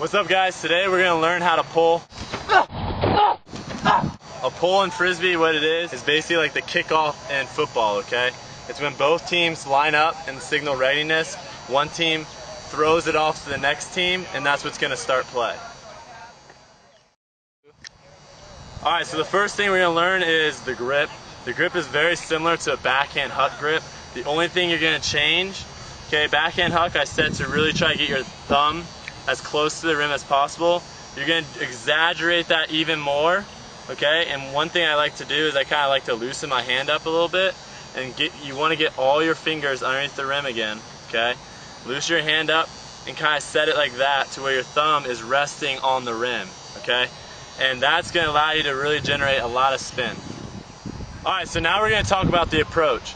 What's up, guys? Today we're going to learn how to pull. A pull in Frisbee, what it is basically like the kickoff in football, okay? It's when both teams line up and signal readiness. One team throws it off to the next team, and that's what's going to start play. Alright, so the first thing we're going to learn is the grip. The grip is very similar to a backhand huck grip. The only thing you're going to change, okay, backhand huck I said to really try to get your thumb as close to the rim as possible. You're going to exaggerate that even more, okay? And one thing I like to do is I kind of like to loosen my hand up a little bit, and you want to get all your fingers underneath the rim again, okay? Loosen your hand up and kind of set it like that to where your thumb is resting on the rim, okay? And that's going to allow you to really generate a lot of spin. Alright, so now we're going to talk about the approach.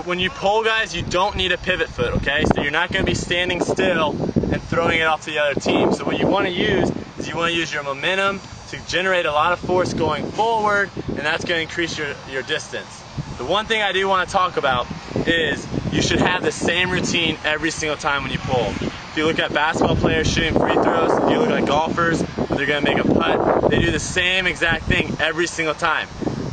When you pull, guys, you don't need a pivot foot, okay? So you're not going to be standing still and throwing it off to the other team. So what you want to use is you want to use your momentum to generate a lot of force going forward, and that's going to increase your distance. The one thing I do want to talk about is you should have the same routine every single time when you pull. If you look at basketball players shooting free throws, if you look at golfers, when they're going to make a putt, they do the same exact thing every single time.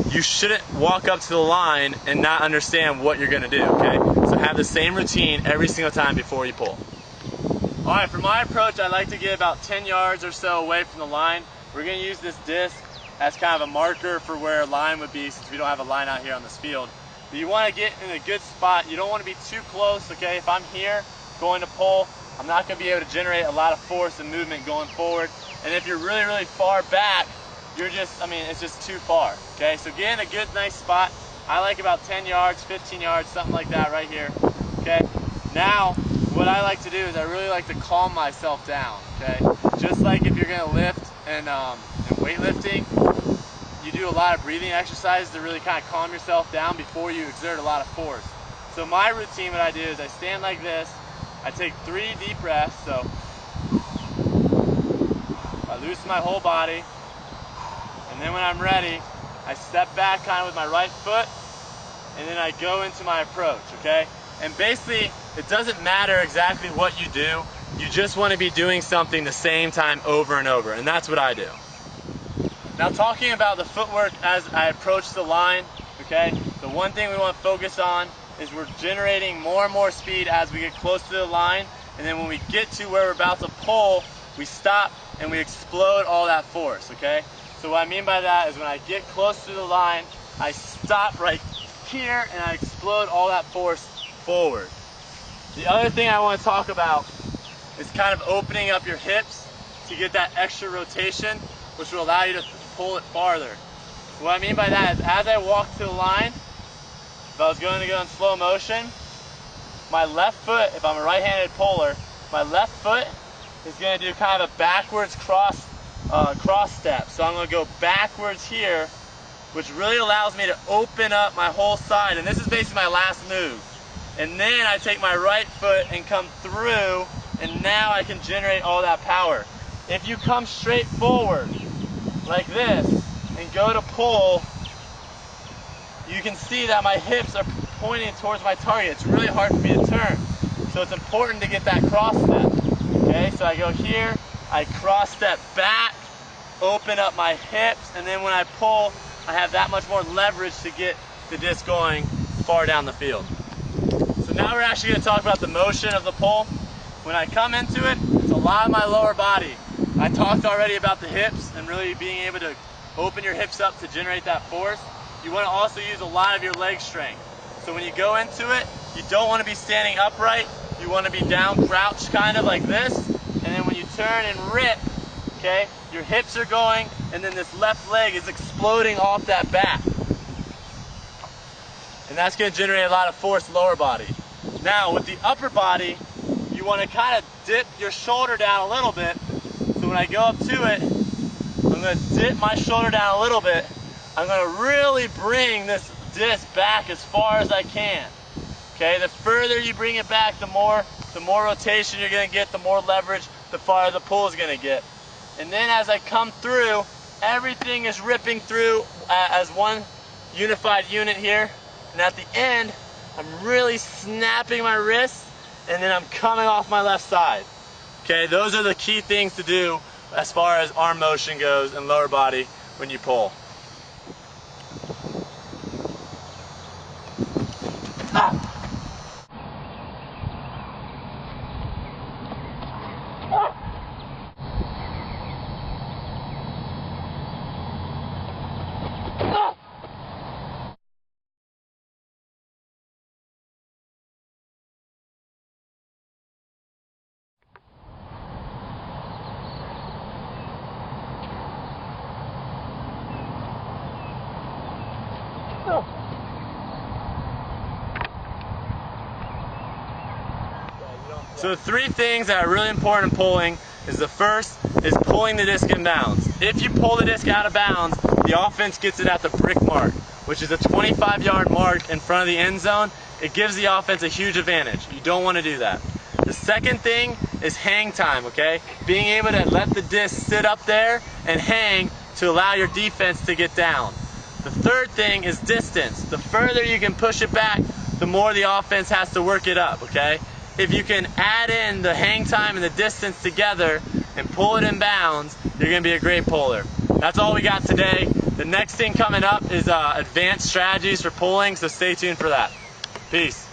You shouldn't walk up to the line and not understand what you're going to do, okay? So have the same routine every single time before you pull. Alright, for my approach, I like to get about 10 yards or so away from the line. We're going to use this disc as kind of a marker for where a line would be, since we don't have a line out here on this field. But you want to get in a good spot. You don't want to be too close, okay? If I'm here going to pull, I'm not going to be able to generate a lot of force and movement going forward. And if you're really, really far back, it's just too far, okay? So get in a good, nice spot. I like about 10 yards, 15 yards, something like that right here, okay? Now, what I like to do is I really like to calm myself down, okay? Just like if you're gonna lift and weightlifting, you do a lot of breathing exercises to really kind of calm yourself down before you exert a lot of force. So my routine, what I do is I stand like this, I take 3 deep breaths, so I loosen my whole body, and then when I'm ready, I step back kind of with my right foot, and then I go into my approach, okay? And basically, it doesn't matter exactly what you do, you just want to be doing something the same time over and over, and that's what I do. Now, talking about the footwork as I approach the line, okay, the one thing we want to focus on is we're generating more and more speed as we get close to the line, and then when we get to where we're about to pull, we stop and we explode all that force, okay? So what I mean by that is when I get close to the line, I stop right here and I explode all that force forward. The other thing I want to talk about is kind of opening up your hips to get that extra rotation, which will allow you to pull it farther. What I mean by that is as I walk to the line, if I was going to go in slow motion, my left foot, if I'm a right-handed puller, my left foot is going to do kind of a backwards cross step. So I'm going to go backwards here, which really allows me to open up my whole side. And this is basically my last move. And then I take my right foot and come through, and now I can generate all that power. If you come straight forward like this and go to pull, you can see that my hips are pointing towards my target. It's really hard for me to turn. So it's important to get that cross step. Okay, so I go here, I cross step back, open up my hips, and then when I pull, I have that much more leverage to get the disc going far down the field. So now we're actually going to talk about the motion of the pull. When I come into it, it's a lot of my lower body. I talked already about the hips and really being able to open your hips up to generate that force. You want to also use a lot of your leg strength. So when you go into it, you don't want to be standing upright. You want to be down crouched kind of like this. And then when you turn and rip, okay, your hips are going, and then this left leg is exploding off that back. And that's going to generate a lot of force lower body. Now with the upper body, you want to kind of dip your shoulder down a little bit. So when I go up to it, I'm going to dip my shoulder down a little bit. I'm going to really bring this disc back as far as I can. Okay, the further you bring it back, the more rotation you're going to get, the more leverage, the farther the pull is going to get. And then as I come through, everything is ripping through as one unified unit here. And at the end, I'm really snapping my wrists, and then I'm coming off my left side. Okay, those are the key things to do as far as arm motion goes and lower body when you pull. So the three things that are really important in pulling is the first is pulling the disc in bounds. If you pull the disc out of bounds, the offense gets it at the brick mark, which is a 25-yard mark in front of the end zone. It gives the offense a huge advantage. You don't want to do that. The second thing is hang time, okay? Being able to let the disc sit up there and hang to allow your defense to get down. The third thing is distance. The further you can push it back, the more the offense has to work it up, okay? If you can add in the hang time and the distance together and pull it in bounds, you're going to be a great puller. That's all we got today. The next thing coming up is advanced strategies for pulling, so stay tuned for that. Peace.